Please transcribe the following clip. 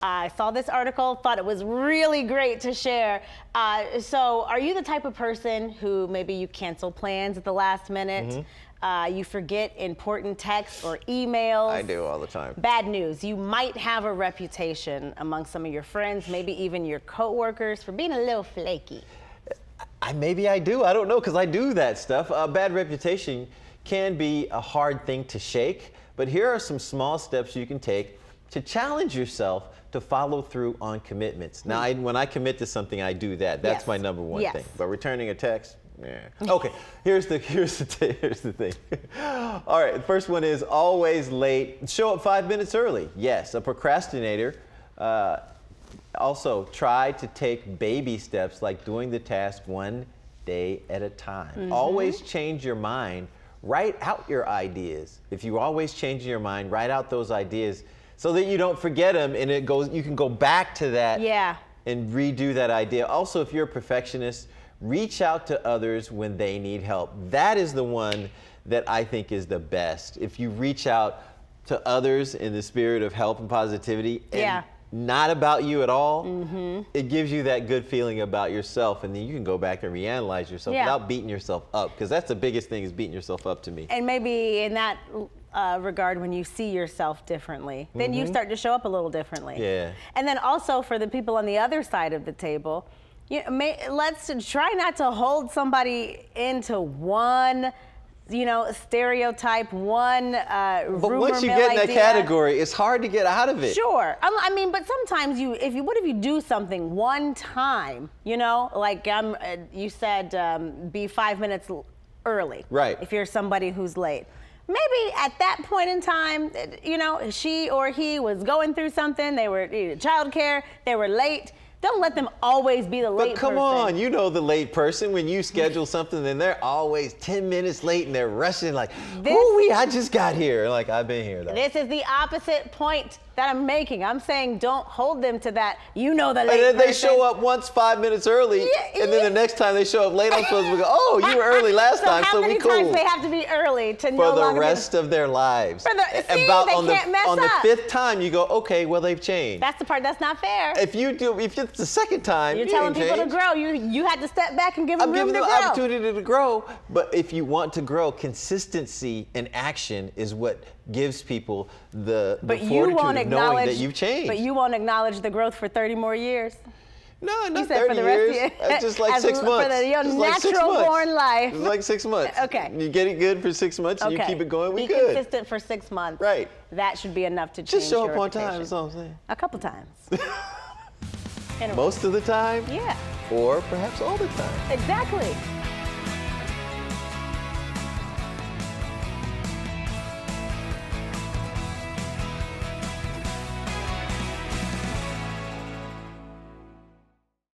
I saw this article, thought it was really great to share. So are you the type of person who maybe you cancel plans at the last minute? You forget important texts or emails? I do all the time. Bad news, you might have a reputation among some of your friends, maybe even your coworkers, for being a little flaky. Maybe I do. I don't know, because I do that stuff. A bad reputation can be a hard thing to shake, but here are some small steps you can take to challenge yourself to follow through on commitments. Now, when I commit to something, I do that. That's my number one thing. But returning a text, okay. Here's the thing. All right, the first one is always late. Show up 5 minutes early. Yes, a procrastinator. Also, try to take baby steps, like doing the task one day at a time. Always change your mind. Write out your ideas. If you always change your mind, write out those ideas so that you don't forget them, and you can go back to that and redo that idea. Also, if you're a perfectionist, reach out to others when they need help. That is the one that I think is the best. If you reach out to others in the spirit of help and positivity, and not about you at all, it gives you that good feeling about yourself, and then you can go back and reanalyze yourself without beating yourself up, because that's the biggest thing, is beating yourself up to me. And maybe in that regard, when you see yourself differently, then you start to show up a little differently. And then also for the people on the other side of the table, let's try not to hold somebody into one stereotype, one but once you get in that category, it's hard to get out of it. Sure. I mean, but sometimes what if you do something one time, like you said, be 5 minutes early. Right. If you're somebody who's late. Maybe at that point in time, she or he was going through something, they were childcare, they were late. Don't let them always be the late person. But come on, you know the late person. When you schedule something, then they're always 10 minutes late and they're rushing like, I just got here. Like, I've been here though. This is the opposite point that I'm making. I'm saying don't hold them to that, the late person. And then they show up once 5 minutes early, and then the next time they show up late, I'm supposed to go, oh, you were early last time, so we cool. How many times they have to be early to for the rest of their lives? They can't mess up. On the fifth time, you go, okay, well, they've changed. That's the part that's not fair. If it's the second time, you're telling people to grow. You had to step back and give them room to grow. I'm giving them the opportunity to grow. But if you want to grow, consistency and action is what gives people the fortitude of knowing that you've changed. But you won't acknowledge the growth for 30 more years. No, not 30 years. Just like 6 months. For your natural born life. It's like 6 months. Okay. You get it good for 6 months, and you keep it going, Be consistent for 6 months. Right. That should be enough to change Just show your up on reputation. time, that's all I'm saying. A couple times. Most of the time? Yeah. Or perhaps all the time. Exactly.